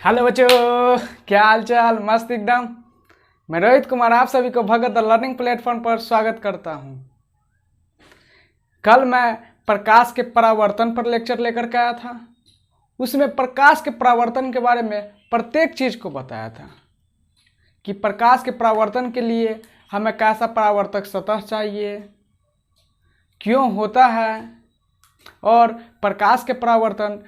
Hello बच्चों, क्या हाल चाल। मस्त एकदम। मैं रोहित कुमार आप सभी को भगत द लर्निंग प्लेटफॉर्म पर स्वागत करता हूं। कल मैं प्रकाश के परावर्तन पर लेक्चर लेकर के आया था। उसमें प्रकाश के परावर्तन के बारे में प्रत्येक चीज को बताया था कि प्रकाश के परावर्तन के लिए हमें कैसा परावर्तक सतह चाहिए, क्यों होता है, और प्रकाश के परावर्तन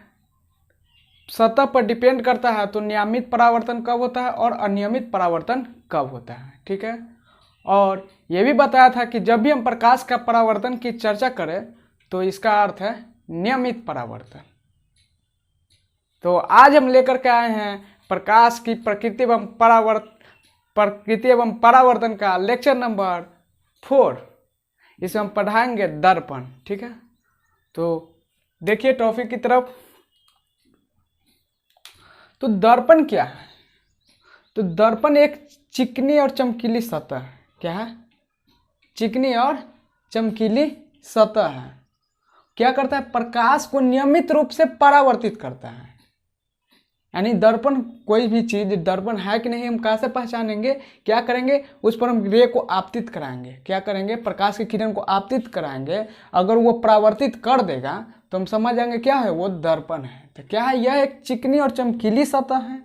सतह पर डिपेंड करता है तो नियमित परावर्तन कब होता है और अनियमित परावर्तन कब होता है। ठीक है। और यह भी बताया था कि जब भी हम प्रकाश का परावर्तन की चर्चा करें तो इसका अर्थ है नियमित परावर्तन। तो आज हम लेकर के आए हैं प्रकाश की प्रकृति एवं परावर्तन का लेक्चर नंबर 4। इसे हम पढ़ाएंगे दर्पण। ठीक है। तो देखिए टॉपिक की तरफ। तो दर्पण क्या है? तो दर्पण एक चिकनी और चमकीली सतह है। क्या है? चिकनी और चमकीली सतह है। क्या करता है? प्रकाश को नियमित रूप से परावर्तित करता है। यानी दर्पण कोई भी चीज दर्पण है कि नहीं हम कैसे पहचानेंगे? क्या करेंगे? उस पर हम रे को आपतित कराएंगे। क्या करेंगे? प्रकाश की किरण को आपतित कराएंगे। अगर वो परावर्तित कर देगा तो हम समझ जाएंगे क्या है, वो दर्पण है। तो क्या है? यह एक चिकनी और चमकीली सतह है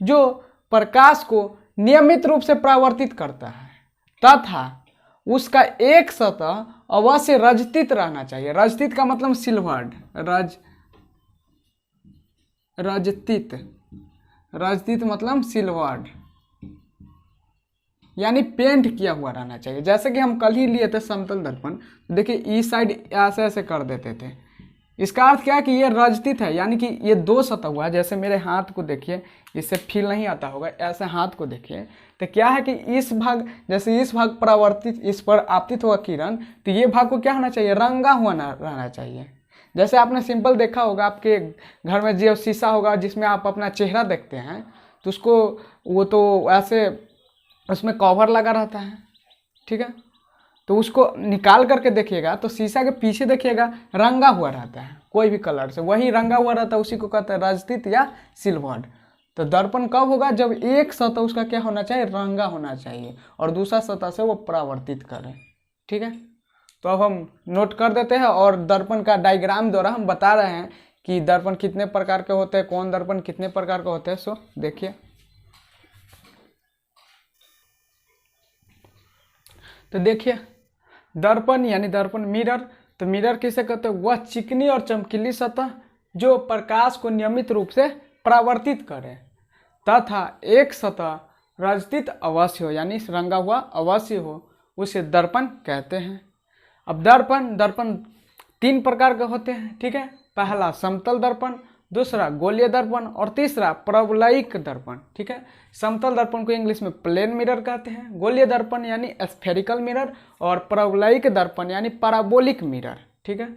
जो प्रकाश को नियमित रूप से परावर्तित करता है तथा उसका एक सतह अवश्य रजतित रहना चाहिए। रजतित का मतलब सिल्वर्ड। रजतित मतलब सिल्वर्ड, यानी पेंट किया हुआ रहना चाहिए। जैसे कि हम कल ही लिए थे समतल दर्पण। देखिए इस साइड ऐसे ऐसे कर देते थे। इसका अर्थ क्या है कि ये रजतित है, यानी कि ये दो सतह हुआ है। जैसे मेरे हाथ को देखिए, इससे फील नहीं आता होगा, ऐसे हाथ को देखिए तो क्या है कि इस भाग, जैसे इस भाग परावर्तित, इस पर आपतित हुआ किरण, तो ये भाग को क्या होना चाहिए? रंगा हुआ रहना चाहिए। जैसे आपने सिंपल देखा होगा, आपके घर में जो शीशा होगा जिसमें आप अपना चेहरा देखते हैं तो उसको वो तो ऐसे उसमें कवर लगा रहता है। ठीक है। तो उसको निकाल करके देखिएगा तो शीशा के पीछे देखिएगा रंगा हुआ रहता है कोई भी कलर से, वही रंगा हुआ रहता है, उसी को कहते हैं रजतित या सिल्वर्ड। तो दर्पण कब होगा? जब एक सतह उसका क्या होना चाहिए? रंगा होना चाहिए और दूसरा सतह से वो परावर्तित करे। ठीक है। तो अब हम नोट कर देते हैं और दर्पण का डायग्राम द्वारा हम बता रहे हैं कि दर्पण कितने प्रकार के होते हैं, कौन दर्पण कितने प्रकार के होते हैं। सो देखिए, तो देखिए दर्पण यानी दर्पण मिरर। तो मिरर किसे कहते हैं? वह चिकनी और चमकीली सतह जो प्रकाश को नियमित रूप से परावर्तित करे तथा एक सतह रजतित अवश्य हो, यानी रंगा हुआ अवश्य हो, उसे दर्पण कहते हैं। अब दर्पण 3 प्रकार के होते हैं। ठीक है। पहला समतल दर्पण, दूसरा गोलीय दर्पण और तीसरा परवलयिक दर्पण। ठीक है। समतल दर्पण को इंग्लिश में प्लेन मिरर कहते हैं, गोलीय दर्पण यानी स्फेरिकल मिरर, और परवलयिक दर्पण यानी पैराबोलिक मिरर। ठीक है।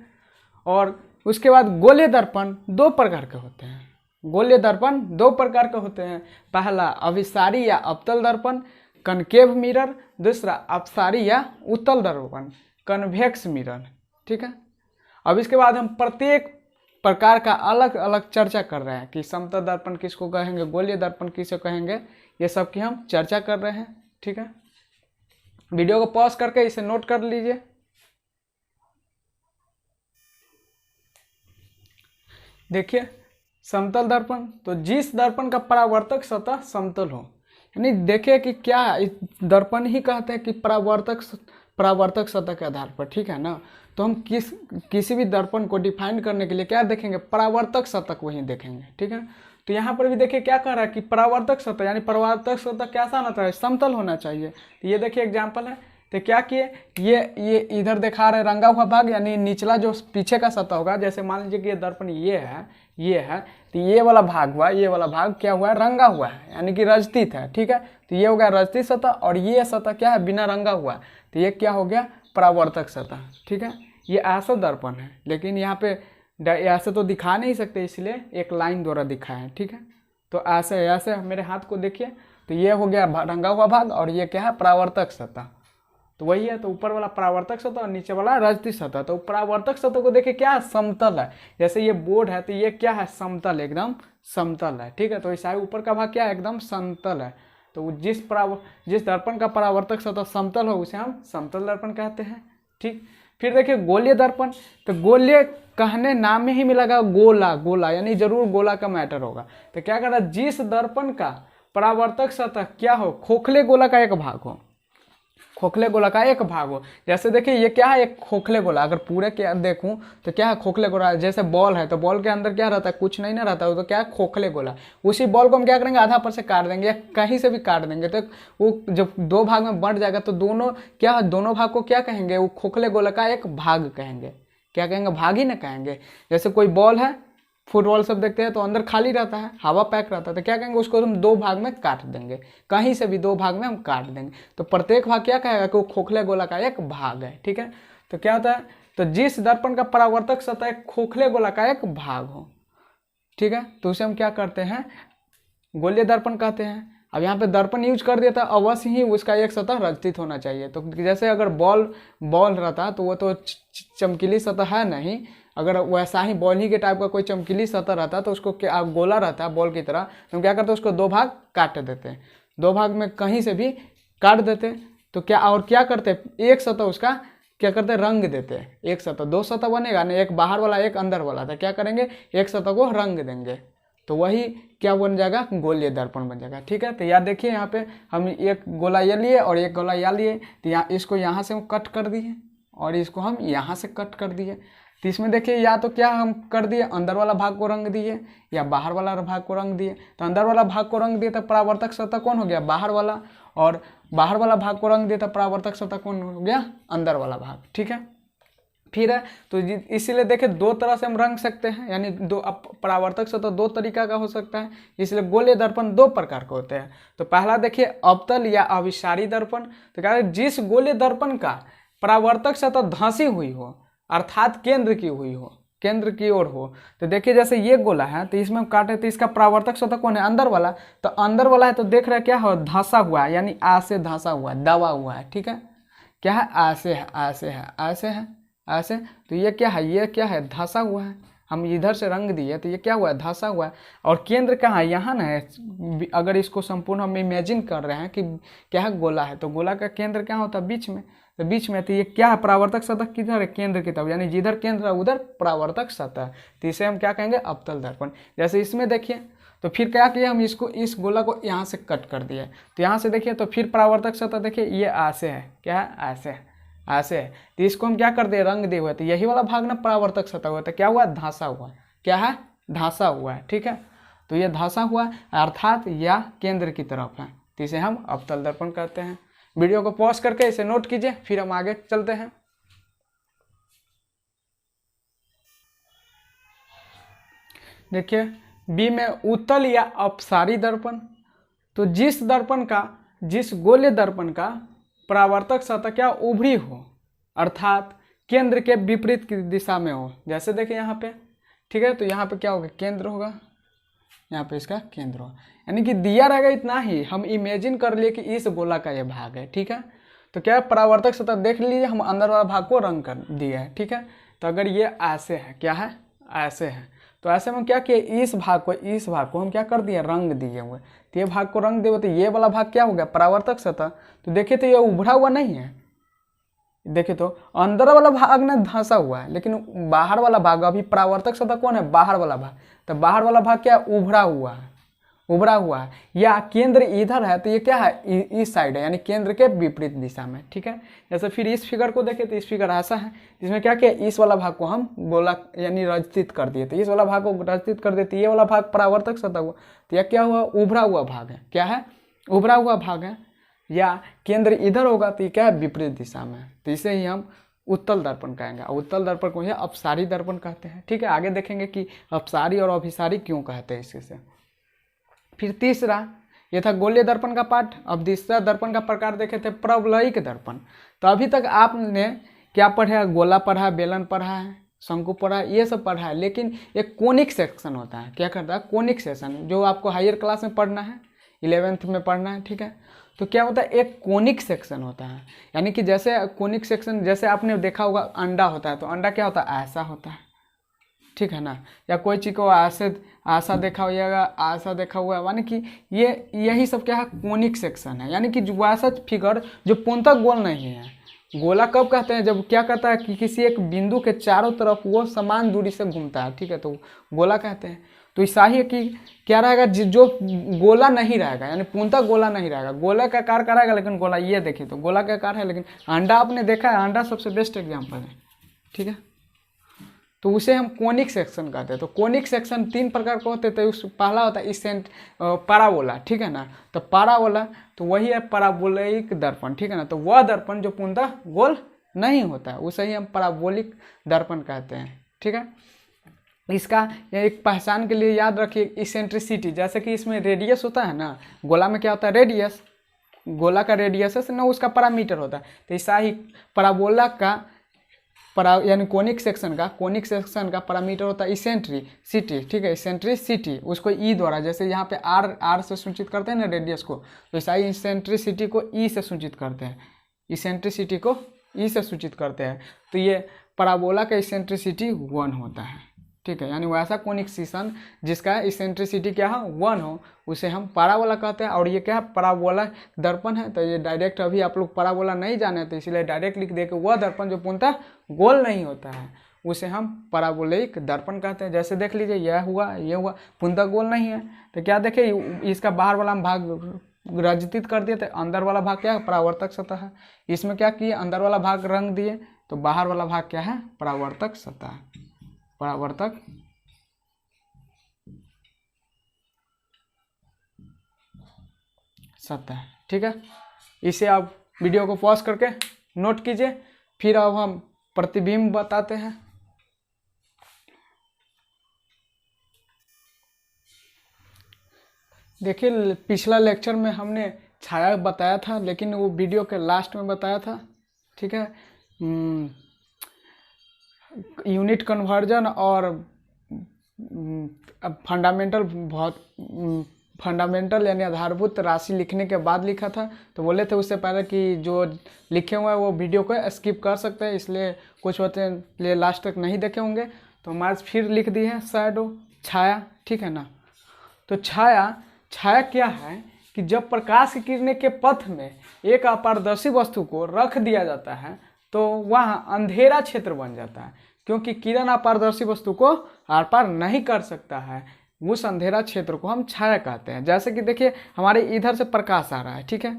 और उसके बाद गोलीय दर्पण 2 प्रकार के होते हैं। गोलीय दर्पण 2 प्रकार के होते हैं। पहला अभिसारी या अवतल दर्पण कनकेव मिरर, दूसरा अपसारी या उत्तल दर्पण कन्वेक्स मिरर। ठीक है। अब इसके बाद हम प्रत्येक प्रकार का अलग अलग चर्चा कर रहे हैं कि समतल दर्पण किसको कहेंगे, गोलीय दर्पण किसे कहेंगे, ये सब की हम चर्चा कर रहे हैं। ठीक है। वीडियो को पॉज करके इसे नोट कर लीजिए। देखिए समतल दर्पण, तो जिस दर्पण का परावर्तक सतह समतल हो, यानी देखिए कि क्या दर्पण ही कहते हैं कि परावर्तक सतह के आधार पर। ठीक है ना। तो हम किसी भी दर्पण को डिफाइन करने के लिए क्या देखेंगे? परावर्तक सतह को ही देखेंगे। ठीक है। तो यहाँ पर भी देखिए क्या कह रहा है कि परावर्तक सतह, यानी परावर्तक सतह कैसा होना चाहिए? समतल होना चाहिए। तो ये देखिए एग्जाम्पल है। तो क्या किए, ये इधर दिखा रहे रंगा हुआ भाग, यानी निचला जो पीछे का सतह होगा। जैसे मान लीजिए कि ये दर्पण ये है, तो ये वाला भाग हुआ, ये वाला भाग क्या हुआ है? रंगा हुआ है, यानी कि रजतित है। ठीक है। तो ये हो गया रजतित सतह, और ये सतह क्या है? बिना रंगा हुआ। तो ये क्या हो गया? परावर्तक सतह। ठीक है। ये ऐसा दर्पण है, लेकिन यहाँ पे ऐसे तो दिखा नहीं सकते, इसलिए एक लाइन द्वारा दिखाया है। ठीक है। तो ऐसे मेरे हाथ को देखिए, तो ये हो गया रंगा हुआ भाग और ये क्या है? परावर्तक सतह। तो वही है, तो ऊपर वाला परावर्तक सतह और नीचे वाला रजतीय सतह। तो परावर्तक सतह को देखिए क्या है, समतल है। जैसे ये बोर्ड है तो ये क्या है, समतल, एकदम समतल है, ठीक है। तो ऐसा ऊपर का भाग क्या है, एकदम समतल है। तो जिस दर्पण का परावर्तक सतह समतल हो उसे हम समतल दर्पण कहते हैं, ठीक। फिर देखिए गोलीय दर्पण, तो गोलीय कहने नाम में ही मिलेगा गोला, गोला यानी जरूर गोला का मैटर होगा। तो क्या कर रहा है, जिस दर्पण का परावर्तक सतह क्या हो, खोखले गोला का एक भाग हो, खोखले गोला का एक भाग हो। जैसे देखिए ये क्या है, एक खोखले गोला, अगर पूरे के देखूं तो क्या है, खोखले गोला। जैसे बॉल है तो बॉल के अंदर क्या रहता है, कुछ नहीं ना रहता है, तो क्या है, खोखले गोला। उसी बॉल को हम क्या करेंगे, आधा पर से काट देंगे या कहीं से भी काट देंगे, तो वो जब दो भाग में बंट जाएगा तो दोनों क्या, दोनों भाग को क्या कहेंगे, वो खोखले गोला का एक भाग कहेंगे। क्या कहेंगे, भाग ही ना कहेंगे। जैसे कोई बॉल है, फुटबॉल सब देखते हैं तो अंदर खाली रहता है, हवा पैक रहता है, तो क्या कहेंगे, उसको हम दो भाग में काट देंगे, कहीं से भी दो भाग में हम काट देंगे। तो प्रत्येक भाग क्या कहेगा कि वो खोखले गोला का एक भाग है, ठीक है। तो क्या होता है, तो जिस दर्पण का परावर्तक सतह खोखले गोला का एक भाग हो, ठीक है, तो उसे हम क्या करते हैं, गोलीय दर्पण कहते हैं। अब यहाँ पे दर्पण यूज कर दिया था, अवश्य ही उसका एक सतह रजतीत होना चाहिए। तो जैसे अगर बॉल रहता तो वो तो चमकीली सतह है नहीं, अगर वैसा ही बॉल ही के टाइप का कोई चमकीली सतह रहता तो उसको क्या गोला रहता है बॉल की तरह, तो हम क्या करते, उसको दो भाग काट देते हैं, दो भाग में कहीं से भी काट देते। तो क्या और क्या करते, एक सतह उसका क्या करते, रंग देते हैं। एक सतह, दो सतह बनेगा ना, एक बाहर वाला एक अंदर वाला, था क्या करेंगे, एक सतह को रंग देंगे, तो वही क्या बन जाएगा, गोलीय दर्पण बन जाएगा, ठीक है। तो याद देखिए यहाँ पे हम एक गोला ये लिए और एक गोला या लिए, तो यहाँ इसको यहाँ से हम कट कर दिए और इसको हम यहाँ से कट कर दिए। तो इसमें देखिए या तो क्या हम कर दिए, अंदर वाला भाग को रंग दिए या बाहर वाला भाग को रंग दिए। तो अंदर वाला भाग को रंग दिए तो परावर्तक सतह कौन हो गया, बाहर वाला, और बाहर वाला भाग को रंग दिया तो परावर्तक सतह कौन हो गया, अंदर वाला भाग, ठीक है। फिर है तो इसीलिए देखिए दो तरह से हम रंग सकते हैं, यानी दो परावर्तक सतह दो तरीका का हो सकता है, इसलिए गोलीय दर्पण दो प्रकार के होते हैं। तो पहला देखिए अवतल या अभिसारी दर्पण। तो क्या है, जिस गोलीय दर्पण का परावर्तक सतह धंसी हुई हो, अर्थात केंद्र की हुई हो, केंद्र की ओर हो। तो देखिए जैसे ये गोला है तो इसमें हम काटे तो इसका परावर्तक सतह कौन है, अंदर वाला। तो अंदर वाला है तो देख रहे हैं क्या हो, धंसा हुआ है, यानी आ से धंसा हुआ है, दबा हुआ है, ठीक है। क्या है, आ से है, आ से है, आ से है, ऐसे। तो ये क्या है, ये क्या है, धंसा हुआ है। हम इधर से रंग दिए तो ये क्या हुआ है, धंसा हुआ है। और केंद्र कहाँ है, यहाँ ना है। अगर इसको संपूर्ण हम इमेजिन कर रहे हैं कि क्या है, गोला है, तो गोला का केंद्र क्या होता है, बीच में। तो बीच में तो ये क्या है, परावर्तक सतह किधर है, केंद्र की तरफ, यानी जिधर केंद्र है उधर परावर्तक सतह। तो इसे हम क्या कहेंगे, अवतल दर्पण। जैसे इसमें देखिए तो फिर क्या किया, हम इसको इस गोला को यहाँ से कट कर दिए। तो यहाँ से देखिए तो फिर परावर्तक सतह देखिए ये ऐसे है, क्या है, ऐसे है, ऐसे है। तो इसको हम क्या कर दे, रंग दे हुए। तो यही वाला भाग ना परावर्तक सतह हुआ, तो क्या हुआ, धंसा हुआ, क्या है, धंसा हुआ है, ठीक है। तो ये धंसा हुआ अर्थात या केंद्र की तरफ है, तो इसे हम अवतल दर्पण कहते हैं। वीडियो को पॉज करके इसे नोट कीजिए, फिर हम आगे चलते हैं। देखिए बी में उत्तल या अपसारी दर्पण। तो जिस गोलीय दर्पण का परावर्तक सतह क्या उभरी हो, अर्थात केंद्र के विपरीत की दिशा में हो। जैसे देखिए यहाँ पे, ठीक है, तो यहाँ पे क्या होगा, केंद्र होगा, यहाँ पे इसका केंद्र होगा, यानी कि दिया रहेगा इतना ही, हम इमेजिन कर लिए कि इस गोला का ये भाग है, ठीक है। तो क्या है, परावर्तक सतह देख लीजिए, हम अंदर वाला भाग को रंग कर दिया है, ठीक है। तो अगर ये ऐसे है, क्या है, ऐसे है, तो ऐसे में क्या किए, इस भाग को हम क्या कर दिए, रंग दिए हुए। तो ये भाग को रंग दिए हुए, तो ये वाला भाग क्या हो गया, परावर्तक सतह। तो देखिए तो ये उभरा हुआ नहीं है, देखिए तो अंदर वाला भाग ना धंसा हुआ है, लेकिन बाहर वाला भाग, अभी परावर्तक सतह कौन है, बाहर वाला भाग। तो बाहर वाला भाग क्या, उभरा हुआ है, उभरा हुआ है, या केंद्र इधर है तो ये क्या है, इस साइड है, यानी केंद्र के विपरीत दिशा में, ठीक है। जैसे फिर इस फिगर को देखें तो इस फिगर ऐसा है, जिसमें क्या किया, इस वाला भाग को हम गोला यानी रजतीत कर दिए। तो इस वाला भाग को रजतीत कर दिए, तो ये वाला भाग परावर्तक सतह हुआ। तो यह क्या हुआ, उभरा हुआ भाग है, क्या है, उभरा हुआ भाग है, या केंद्र इधर होगा तो ये क्या है, विपरीत दिशा में। तो इसे ही हम उत्तल दर्पण कहेंगे, और उत्तल दर्पण को ही अपसारी दर्पण कहते हैं, ठीक है। आगे देखेंगे कि अपसारी और अभिसारी क्यों कहते हैं इससे। फिर तीसरा, ये था गोलीय दर्पण का पाठ। अब तीसरा दर्पण का प्रकार देखे थे प्रवलयिक दर्पण। तो अभी तक आपने क्या पढ़ा है, गोला पढ़ा है, बेलन पढ़ा है, शंकु पढ़ा है, ये सब पढ़ा है, लेकिन एक कोनिक सेक्शन होता है, क्या करता है, कोनिक सेक्शन, जो आपको हायर क्लास में पढ़ना है, 11th में पढ़ना है, ठीक है। तो क्या होता है, एक कोनिक सेक्शन होता है। यानी कि जैसे कोनिक सेक्शन, जैसे आपने देखा होगा अंडा होता है, तो अंडा क्या होता है, ऐसा होता है, ठीक है ना। या कोई चीज़ को ऐसे ऐसा देखा होगा, ऐसा देखा हुआ है, यानी कि ये यही सब क्या है, कोनिक सेक्शन है। यानी कि जो वैसा फिगर जो पूर्णतः गोल नहीं है। गोला कब कहते हैं, जब क्या करता है कि किसी एक बिंदु के चारों तरफ वो समान दूरी से घूमता है, ठीक है, तो गोला कहते हैं। तो ऐसा ही है कि क्या रहेगा, जो गोला नहीं रहेगा, यानी पूर्णतः गोला नहीं रहेगा, गोला का आकार का रहेगा लेकिन गोला, ये देखिए तो गोला का आकार है, लेकिन अंडा आपने देखा है, अंडा सबसे बेस्ट एग्जाम्पल है, ठीक है। तो उसे हम कोनिक सेक्शन कहते हैं। तो कोनिक सेक्शन 3 प्रकार का होते थे। उस पहला होता है इसेंट पैराबोला, ठीक है ना। तो पैराबोला तो वही है पैराबोलिक दर्पण, ठीक है ना। तो वह दर्पण जो पूर्णतः गोल नहीं होता है उसे ही हम पैराबोलिक दर्पण कहते हैं, ठीक है। इसका एक पहचान के लिए याद रखिए इसेंट्रिसिटी, जैसे कि इसमें रेडियस होता है ना, गोला में क्या होता है, रेडियस, गोला का रेडियस है ना, उसका पैरामीटर होता है। तो ऐसा ही पैराबोला का यानी कोनिक सेक्शन का पैरामीटर होता है इसेंट्रिसिटी, ठीक है, इसेंट्रिसिटी उसको ई द्वारा, जैसे यहाँ पे आर से सूचित करते हैं ना रेडियस को, तो ऐसा ही इसेंट्रिसिटी को ई से सूचित करते हैं, इसेंट्रिसिटी को ई से सूचित करते हैं। तो ये पैराबोला का इसेंट्रिसिटी 1 होता है, ठीक है। यानी वैसा कोनिक सेक्शन जिसका इसेंट्रिसिटी क्या है, 1 हो, उसे हम पैराबोला कहते हैं। और ये क्या है, पैराबोला दर्पण है। तो ये डायरेक्ट अभी आप लोग पैराबोला नहीं जाने, तो इसलिए डायरेक्ट लिख दे कि वह दर्पण जो पूर्णतः गोल नहीं होता है उसे हम पैराबोलिक दर्पण कहते हैं। जैसे देख लीजिए, यह हुआ, ये हुआ, पूर्णतः गोल नहीं है। तो क्या देखे, इसका बाहर वाला भाग रंजित कर दिए, तो अंदर वाला भाग क्या है, परावर्तक सतह है। इसमें क्या किए, अंदर वाला भाग रंग दिए, तो बाहर वाला भाग क्या है, परावर्तक सतह, परावर्तक सतह, ठीक है। इसे आप वीडियो को पॉज करके नोट कीजिए। फिर अब हम प्रतिबिंब बताते हैं। देखिए, पिछला लेक्चर में हमने छाया बताया था, लेकिन वो वीडियो के लास्ट में बताया था, ठीक है। यूनिट कन्वर्जन और फंडामेंटल यानी आधारभूत राशि लिखने के बाद लिखा था। तो बोले थे उससे पहले कि जो लिखे हुए हैं वो वीडियो को स्किप कर सकते हैं, इसलिए कुछ होते लिए लास्ट तक नहीं देखे होंगे। तो हमारे फिर लिख दी है शैडो, छाया, ठीक है ना। तो छाया क्या है कि जब प्रकाश की किरणें के पथ में एक अपारदर्शी वस्तु को रख दिया जाता है तो वहाँ अंधेरा क्षेत्र बन जाता है, क्योंकि किरण अपारदर्शी वस्तु को आर पार नहीं कर सकता है। उस अंधेरा क्षेत्र को हम छाया कहते हैं। जैसे कि देखिए, हमारे इधर से प्रकाश आ रहा है, ठीक है,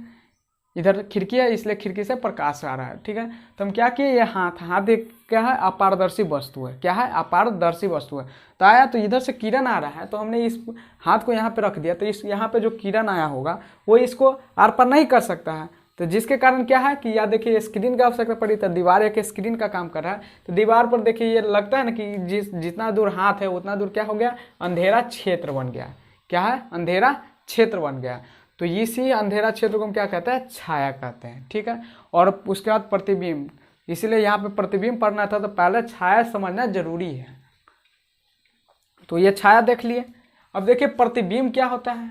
इधर खिड़की है इसलिए खिड़की से प्रकाश आ रहा है, ठीक है। तो हम क्या किए, ये हाथ एक क्या है, अपारदर्शी वस्तु है, क्या है, अपारदर्शी वस्तु है। तो आया, तो इधर से किरण आ रहा है, तो हमने इस हाथ को यहाँ पे रख दिया, तो इस यहाँ पे जो किरण आया होगा वो इसको आर पार नहीं कर सकता है। तो जिसके कारण क्या है कि या देखिए स्क्रीन का आवश्यकता पड़ी, तो दीवार एक स्क्रीन का काम कर रहा है। तो दीवार पर देखिए ये लगता है ना कि जितना दूर हाथ है उतना दूर क्या हो गया, अंधेरा क्षेत्र बन गया। क्या है, अंधेरा क्षेत्र बन गया। तो इसी अंधेरा क्षेत्र को हम क्या कहते हैं, छाया कहते हैं, ठीक है। और उसके बाद प्रतिबिंब, इसलिए यहाँ पे प्रतिबिंब पढ़ना था तो पहले छाया समझना जरूरी है। तो ये छाया देख लिए। अब देखिए प्रतिबिंब क्या होता है,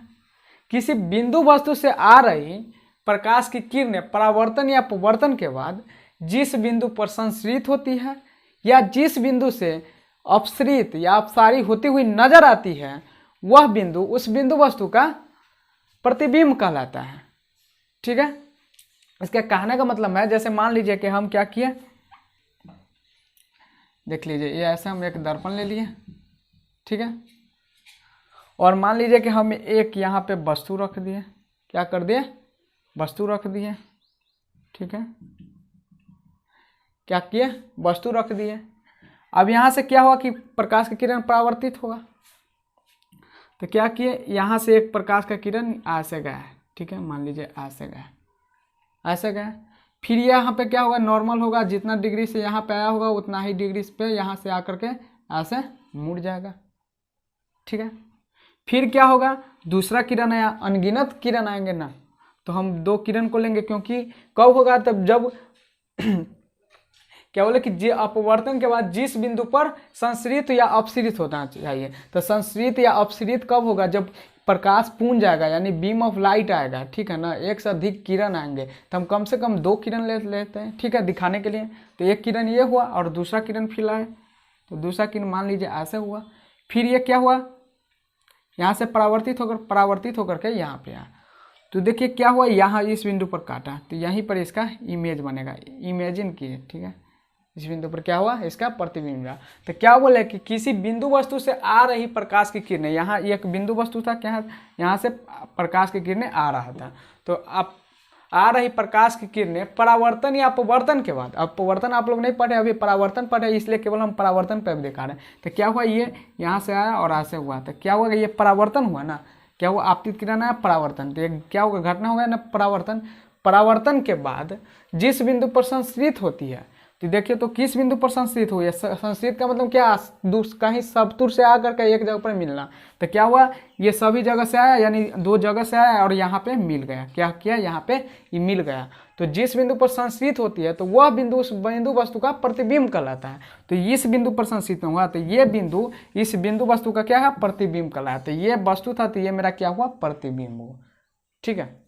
किसी बिंदु वस्तु से आ रही प्रकाश की किरणें परावर्तन या अपवर्तन के बाद जिस बिंदु पर संश्रित होती है या जिस बिंदु से अपसरित या अपसारी होती हुई नजर आती है, वह बिंदु उस बिंदु वस्तु का प्रतिबिंब कहलाता है, ठीक है। इसके कहने का मतलब है, जैसे मान लीजिए कि हम क्या किए, देख लीजिए, ये ऐसे हम एक दर्पण ले लिए, ठीक है, और मान लीजिए कि हम एक यहाँ पे वस्तु रख दिए, क्या कर दिए, वस्तु रख दिए, ठीक है, क्या किए, वस्तु रख दिए। अब यहाँ से क्या हुआ कि प्रकाश की किरण परावर्तित होगा। तो क्या किए, यहाँ से एक प्रकाश का किरण ऐसे गया है, ठीक है, मान लीजिए ऐसे गया, ऐसे गया। फिर यहाँ पे क्या होगा, नॉर्मल होगा, जितना डिग्री से यहाँ पे आया होगा उतना ही डिग्री पे यहाँ से आकर के ऐसे मुड़ जाएगा, ठीक है। फिर क्या होगा, दूसरा किरण आया, अनगिनत किरण आएंगे ना, तो हम 2 किरण को लेंगे, क्योंकि कब होगा, तब जब क्या बोले कि अपवर्तन के बाद जिस बिंदु पर संश्रित या अपसरित होना चाहिए। तो संश्रित या अपसरित कब होगा, जब प्रकाश पुंज आएगा यानी बीम ऑफ लाइट आएगा, ठीक है ना, एक से अधिक किरण आएंगे तो हम कम से कम 2 किरण लेते हैं, ठीक है, दिखाने के लिए। तो एक किरण ये हुआ और दूसरा किरण फिर आए, तो दूसरा किरण मान लीजिए ऐसे हुआ, फिर ये क्या हुआ, यहाँ से परावर्तित होकर के यहाँ पे आया। तो देखिए क्या हुआ, यहाँ इस बिंदु पर काटा तो यहीं पर इसका इमेज बनेगा, इमेजिन किए, ठीक है, इस बिंदु पर क्या हुआ, इसका प्रतिबिंब रहा। तो क्या बोले कि किसी बिंदु वस्तु से आ रही प्रकाश की किरणें, यहाँ एक बिंदु वस्तु था, क्या यहाँ से प्रकाश की किरणें आ रहा था, तो अब आ रही प्रकाश की किरणें परावर्तन या अपवर्तन के बाद, अपवर्तन आप लोग नहीं पढ़े अभी, परावर्तन पढ़े, इसलिए केवल हम परावर्तन पर दिखा रहे हैं। तो क्या हुआ, ये यहाँ से आया और ऐसे हुआ, तो क्या हुआ, ये परावर्तन हुआ ना, क्या हुआ, आपतित किरण आया, परावर्तन, तो ये क्या होगा, घटना होगा ना परावर्तन। परावर्तन के बाद जिस बिंदु पर संश्रित होती है, तो देखिए तो किस बिंदु पर संश्रित हुई है, संश्रित का मतलब क्या, कहीं सबतुर से आकर के एक जगह पर मिलना। तो क्या हुआ, ये सभी जगह से आया यानी 2 जगह से आया और यहाँ पे मिल गया, क्या किया, यहाँ पे ये मिल गया। तो जिस बिंदु पर संश्रित होती है तो वह बिंदु उस बिंदु वस्तु का प्रतिबिंब कहलाता है। तो इस बिंदु पर संश्रित हुआ तो ये बिंदु इस बिंदु वस्तु का क्या है, प्रतिबिंब कहलाता है। ये वस्तु था तो ये मेरा क्या हुआ, प्रतिबिंब हुआ, ठीक है।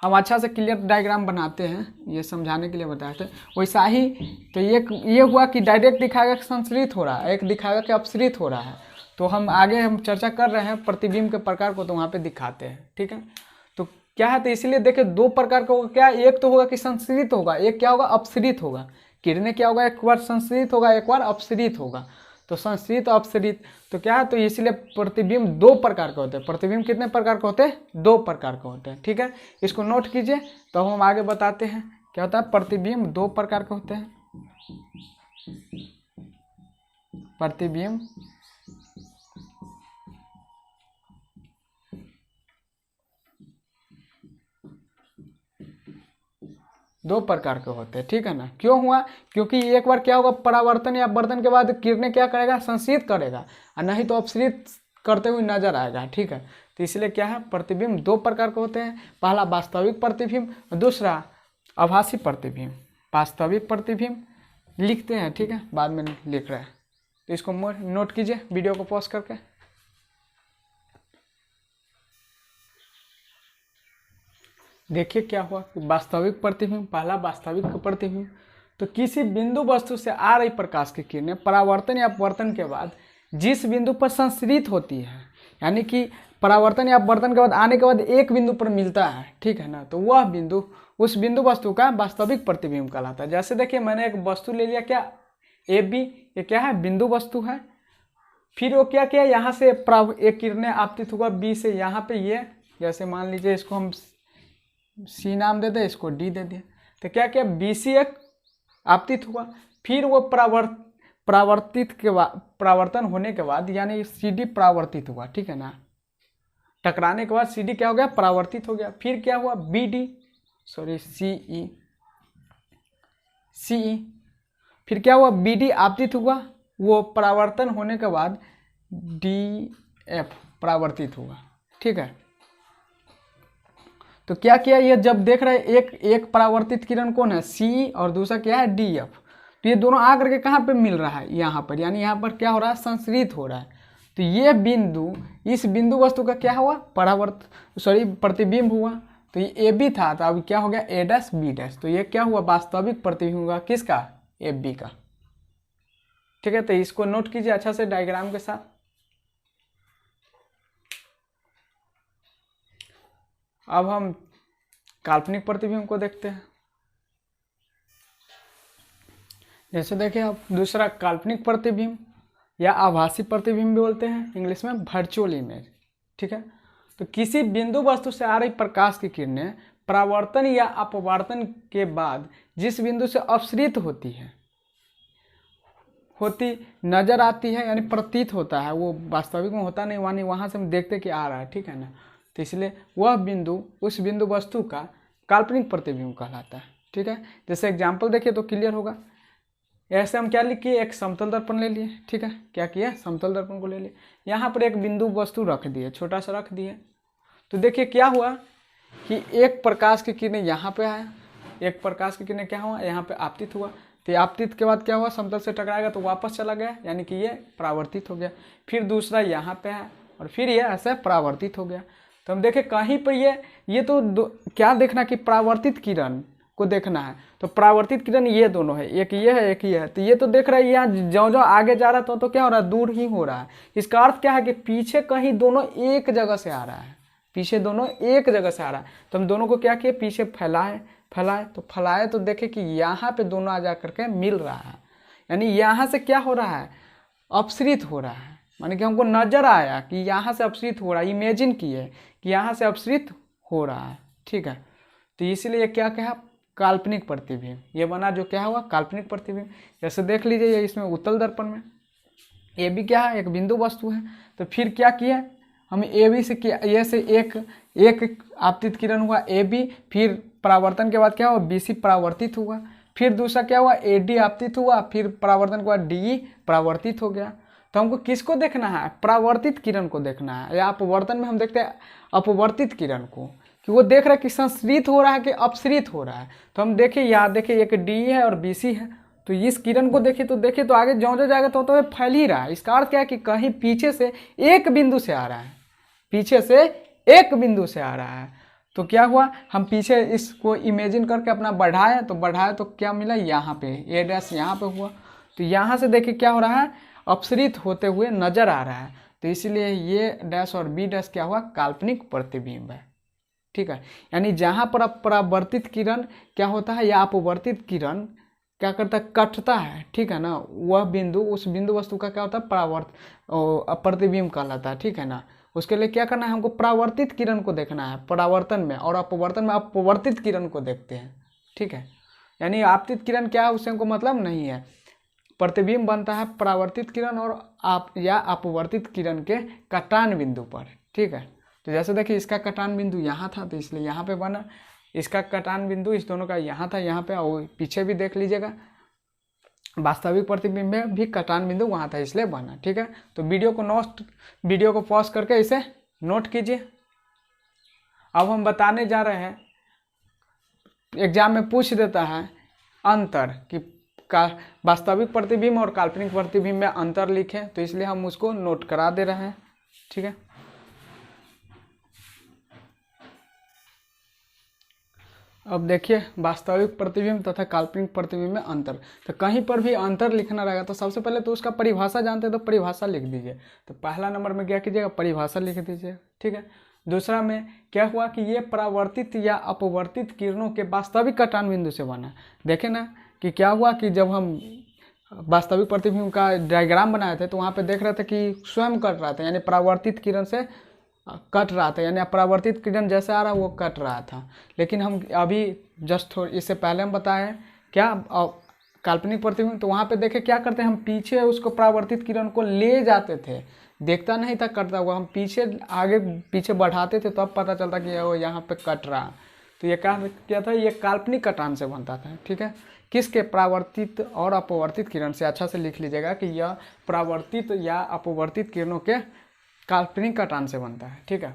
हम अच्छा से क्लियर डायग्राम बनाते हैं, ये समझाने के लिए बताए थे। वैसा ही तो ये हुआ कि डायरेक्ट दिखाएगा कि संश्रित हो रहा है, एक दिखाएगा कि अपसरित हो रहा है। तो हम आगे हम चर्चा कर रहे हैं प्रतिबिंब के प्रकार को, तो वहाँ पे दिखाते हैं, ठीक है। तो क्या है, तो इसीलिए देखिए 2 प्रकार का होगा, क्या, एक तो होगा कि संश्रित होगा, एक क्या होगा, अपसरित होगा। किरणें क्या होगा, एक बार संश्रित होगा, एक बार अपसरित होगा। तो संश्रित और अपसरित तो क्या है, तो इसलिए प्रतिबिंब 2 प्रकार के होते हैं। प्रतिबिंब कितने प्रकार के होते हैं, 2 प्रकार के होते हैं, ठीक है। इसको नोट कीजिए तो हम आगे बताते हैं क्या होता है। प्रतिबिंब 2 प्रकार के होते हैं। प्रतिबिंब 2 प्रकार के होते हैं, ठीक है ना। क्यों हुआ, क्योंकि एक बार क्या होगा, परावर्तन या अपवर्तन के बाद किरणें क्या करेगा, संश्रित करेगा और नहीं तो अपसरित करते हुए नजर आएगा, ठीक है। तो इसलिए क्या है, प्रतिबिंब 2 प्रकार के होते हैं। पहला वास्तविक प्रतिबिंब, दूसरा आभासी प्रतिबिंब। वास्तविक प्रतिबिंब लिखते हैं, ठीक है, बाद में लिख रहे हैं, तो इसको नोट कीजिए वीडियो को पॉज करके। देखिए क्या हुआ कि वास्तविक प्रतिबिंब, पहला वास्तविक प्रतिबिंब, तो किसी बिंदु वस्तु से आ रही प्रकाश की किरणें परावर्तन या अपवर्तन के बाद जिस बिंदु पर संश्रित होती है, यानी कि परावर्तन या अपवर्तन के बाद आने के बाद एक बिंदु पर मिलता है, ठीक है ना, तो वह बिंदु उस बिंदु वस्तु का वास्तविक प्रतिबिंब कहलाता है। जैसे देखिए मैंने एक वस्तु ले लिया, क्या, ए बी, ये क्या है, बिंदु वस्तु है। फिर वो क्या किया, यहाँ से एक किरणें आपतित हुआ बी से यहाँ पे, ये जैसे मान लीजिए इसको हम सी नाम दे दे, इसको डी दे दिया। तो क्या किया, बी सी एक आपतित हुआ, फिर वो परावर्तित के बाद, परावर्तन होने के बाद यानी सी डी परावर्तित हुआ, ठीक है ना, टकराने के बाद सी डी क्या हो गया, परावर्तित हो गया। फिर क्या हुआ, बी डी, सॉरी सी ई, फिर क्या हुआ, बी डी आपतित हुआ, वो परावर्तन होने के बाद डी एफ परावर्तित हुआ, ठीक है। तो क्या किया, ये जब देख रहे हैं एक परावर्तित किरण कौन है, सी, और दूसरा क्या है, डी एफ, तो ये दोनों आकर के कहाँ पे मिल रहा है, यहाँ पर, यानी यहाँ पर क्या हो रहा है, संश्रित हो रहा है। तो ये बिंदु, इस बिंदु वस्तु का क्या हुआ, प्रतिबिंब हुआ। तो ये ए बी था, तो अब क्या हो गया, ए डैश बी डैश, तो ये क्या हुआ, वास्तविक प्रतिबिंब हुआ, किसका, ए बी का, ठीक है। तो इसको नोट कीजिए अच्छा से डायग्राम के साथ। अब हम काल्पनिक प्रतिबिंब को देखते हैं। जैसे देखिए अब दूसरा काल्पनिक प्रतिबिंब या आभासी प्रतिबिंब भी बोलते हैं, इंग्लिश में वर्चुअल इमेज, ठीक है। तो किसी बिंदु वस्तु से आ रही प्रकाश की किरणें परावर्तन या अपवर्तन के बाद जिस बिंदु से अपसरित होती नजर आती है, यानी प्रतीत होता है, वो वास्तविक में होता नहीं, यानी वहाँ से हम देखते कि आ रहा है, ठीक है ना। तो इसलिए वह बिंदु उस बिंदु वस्तु का काल्पनिक प्रतिबिंब कहलाता है, ठीक है। जैसे एग्जाम्पल देखिए तो क्लियर होगा। ऐसे हम क्या लिखिए, एक समतल दर्पण ले लिए, ठीक है, क्या किया, समतल दर्पण को ले लिए, यहाँ पर एक बिंदु वस्तु रख दिए, छोटा सा रख दिए। तो देखिए क्या हुआ कि एक प्रकाश की किरणें यहाँ पे आया, एक प्रकाश की किरणें क्या हुआ, यहाँ पे आपतित हुआ। तो आपतित के बाद क्या हुआ, समतल से टकराएगा तो वापस चला गया, यानी कि ये परावर्तित हो गया। फिर दूसरा यहाँ पे है, और फिर ये ऐसे परावर्तित हो गया। तो हम देखें कहीं पर ये तो क्या देखना कि परावर्तित किरण को देखना है, तो परावर्तित किरण ये दोनों है, एक ये है एक ये है। तो ये तो देख रहा है यहाँ जो जो आगे जा रहा था तो क्या हो रहा है, दूर ही हो रहा है। इसका अर्थ क्या है कि पीछे कहीं दोनों एक जगह से आ रहा है, पीछे दोनों एक जगह से आ रहा है। तो हम दोनों को क्या किए, पीछे फैलाए तो फैलाए तो देखे कि यहाँ पे दोनों आ जा करके मिल रहा है, यानी यहाँ से क्या हो रहा है, अपसृत हो रहा है। माने कि हमको नजर आया कि यहाँ से अपसृत हो रहा है, इमेजिन किए कि यहाँ से अपसृत हो रहा है। ठीक है, तो इसीलिए क्या कहा, काल्पनिक प्रतिबिंब। ये बना जो क्या हुआ, काल्पनिक प्रतिबिंब। जैसे देख लीजिए ये इसमें उत्तल दर्पण में ए बी क्या है, एक बिंदु वस्तु है। तो फिर क्या किया, हम ए बी से किया, ए से एक आपतित किरण हुआ ए बी, फिर परावर्तन के बाद क्या हुआ, बी सी परावर्तित हुआ, फिर दूसरा क्या हुआ, ए डी आपतित हुआ, फिर परावर्तन के बाद डी परावर्तित हो गया। तो हमको किसको देखना है, परावर्तित किरण को देखना है, या अपवर्तन में हम देखते हैं अपवर्तित किरण को, कि वो देख रहा है कि संश्रित हो रहा है कि अपसृत हो रहा है। तो हम देखें यहाँ देखें एक डी है और बी सी है, तो इस किरण को देखें तो आगे जो जो जाएगा तो ये फैल ही रहा है। इसका अर्थ क्या है कि कहीं पीछे से एक बिंदु से आ रहा है, पीछे से एक बिंदु से आ रहा है। तो क्या हुआ, हम पीछे इसको इमेजिन करके अपना बढ़ाए तो क्या मिला, यहाँ पे ए डैश यहाँ पे हुआ। तो यहाँ से देखिए क्या हो रहा है, अपसृत होते हुए नजर आ रहा है। तो इसलिए ये डैश और बी डैश क्या हुआ, काल्पनिक प्रतिबिंब है। ठीक है, यानी जहाँ पर परावर्तित किरण क्या होता है या अपवर्तित किरण क्या करता है, कटता है। ठीक है ना, वह बिंदु, उस बिंदु वस्तु का क्या होता है, प्रतिबिंब कहलाता है। ठीक है ना, उसके लिए क्या करना है, हमको परावर्तित किरण को देखना है परावर्तन में, और अपवर्तन में अपवर्तित किरण को देखते हैं। ठीक है, यानी आपतित किरण क्या है उससे हमको मतलब नहीं है। प्रतिबिंब बनता है परावर्तित किरण और अपवर्तित किरण के कटान बिंदु पर। ठीक है, तो जैसे देखिए इसका कटान बिंदु यहाँ था तो इसलिए यहाँ पे बना, इसका कटान बिंदु इस दोनों का यहाँ था यहाँ पे, और पीछे भी देख लीजिएगा वास्तविक प्रतिबिंब में भी कटान बिंदु वहाँ था इसलिए बना। ठीक है, तो वीडियो को पॉज करके इसे नोट कीजिए। अब हम बताने जा रहे हैं, एग्जाम में पूछ देता है अंतर कि वास्तविक प्रतिबिंब और काल्पनिक प्रतिबिंब में अंतर लिखें, तो इसलिए हम उसको नोट करा दे रहे हैं। ठीक है, अब देखिए वास्तविक प्रतिबिंब तथा काल्पनिक प्रतिबिंब में अंतर। तो कहीं पर भी अंतर लिखना रहेगा तो सबसे पहले तो उसका परिभाषा जानते हैं तो परिभाषा लिख दीजिए। तो पहला नंबर में क्या कीजिएगा, परिभाषा लिख दीजिए। ठीक है, दूसरा में क्या हुआ कि ये परावर्तित या अपवर्तित किरणों के वास्तविक कटान बिंदु से बना। देखें ना कि क्या हुआ कि जब हम वास्तविक प्रतिबिंब का डायग्राम बनाए थे तो वहाँ पे देख रहे थे कि स्वयं कट रहा था, यानी परावर्तित किरण से कट रहा था, यानी अपरावर्तित किरण जैसे आ रहा वो कट रहा था। लेकिन हम अभी जस्ट इससे पहले हम बताए क्या काल्पनिक प्रतिबिंब, तो वहाँ पे देखे क्या करते हैं, हम पीछे उसको परावर्तित किरण को ले जाते थे, देखता नहीं था कटता हुआ, हम पीछे आगे पीछे बढ़ाते थे तब पता चलता कि वो यहाँ पे कट रहा। तो ये क्या था, ये काल्पनिक कटान से बनता था। ठीक है, किसके, परावर्तित और अपवर्तित किरण से। अच्छा से लिख लीजिएगा कि यह परावर्तित या अपवर्तित किरणों के काल्पनिक कटान से बनता है। ठीक है,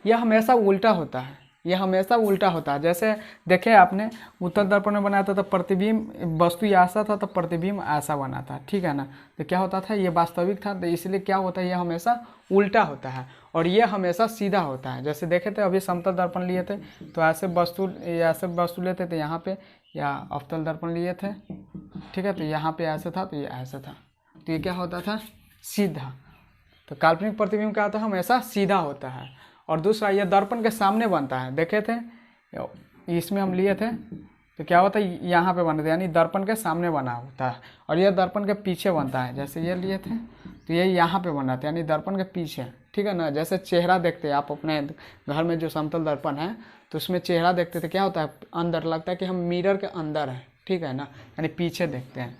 यह हमेशा उल्टा होता है, यह हमेशा उल्टा होता है। जैसे देखे आपने उत्तल दर्पण में बनाया था तो प्रतिबिंब वस्तु ऐसा था तो प्रतिबिंब ऐसा बना था। ठीक है ना, तो क्या होता था, ये वास्तविक था तो इसलिए क्या होता है, यह हमेशा उल्टा होता है और ये हमेशा सीधा होता है। जैसे देखे थे अभी समतल दर्पण लिए थे तो ऐसे वस्तु लेते थे यहाँ पे, या अवतल दर्पण लिए थे। ठीक है, तो यहाँ पे ऐसे था तो ये ऐसा था, तो ये क्या होता था, सीधा। तो काल्पनिक प्रतिबिंब क्या होता है, हमेशा सीधा होता है। और दूसरा ये दर्पण के सामने बनता है, देखे थे इसमें हम लिए थे तो क्या होता है, यहाँ पे बनता है, यानी दर्पण के सामने बना होता है। और ये दर्पण के पीछे बनता है, जैसे ये लिए थे तो ये यहाँ पे बना था, यानी दर्पण के पीछे। ठीक है ना, जैसे चेहरा देखते हैं आप अपने घर में जो समतल दर्पण है तो उसमें चेहरा देखते थे, क्या होता है, अंदर लगता है कि हम मिरर के अंदर हैं। ठीक है ना, यानी पीछे देखते हैं।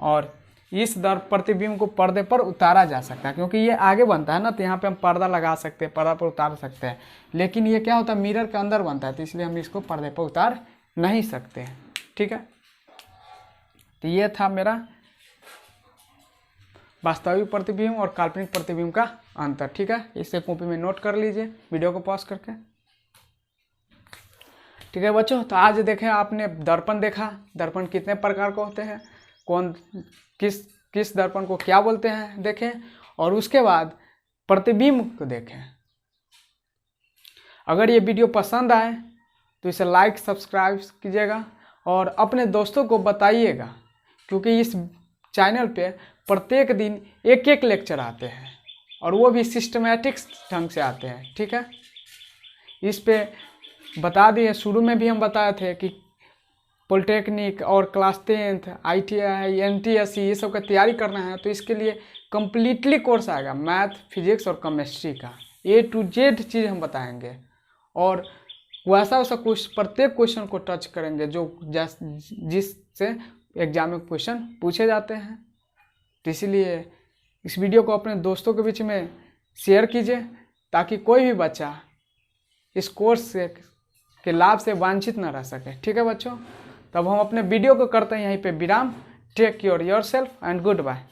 और इस प्रतिबिंब को पर्दे पर उतारा जा सकता है, क्योंकि ये आगे बनता है ना तो यहाँ पे हम पर्दा लगा सकते हैं, पर्दा पर उतार सकते हैं। लेकिन ये क्या होता है, मिरर के अंदर बनता है तो इसलिए हम इसको पर्दे पर उतार नहीं सकते हैं। ठीक है, तो ये था मेरा वास्तविक प्रतिबिंब और काल्पनिक प्रतिबिंब का अंतर। ठीक है, इसे कॉपी में नोट कर लीजिए वीडियो को पॉज करके। ठीक है बच्चों, तो आज देखें आपने दर्पण देखा, दर्पण कितने प्रकार के होते हैं, कौन किस दर्पण को क्या बोलते हैं देखें, और उसके बाद प्रतिबिंब को देखें। अगर ये वीडियो पसंद आए तो इसे लाइक सब्सक्राइब कीजिएगा और अपने दोस्तों को बताइएगा, क्योंकि इस चैनल पे प्रत्येक दिन एक एक लेक्चर आते हैं और वो भी सिस्टमेटिक ढंग से आते हैं। ठीक है, इस पे बता दिए, शुरू में भी हम बताए थे कि पॉलिटेक्निक और क्लास 10th ITI NTSC ये सब का तैयारी करना है तो इसके लिए कम्प्लीटली कोर्स आएगा, मैथ फिजिक्स और केमिस्ट्री का A to Z चीज़ हम बताएंगे और वैसा कुछ प्रत्येक क्वेश्चन को टच करेंगे जो जिससे एग्जाम में क्वेश्चन पूछे जाते हैं। तो इसीलिए इस वीडियो को अपने दोस्तों के बीच में शेयर कीजिए ताकि कोई भी बच्चा इस कोर्स के लाभ से वंचित न रह सके। ठीक है बच्चों, तब हम अपने वीडियो को करते हैं यहीं पे विराम। Take care yourself and good bye.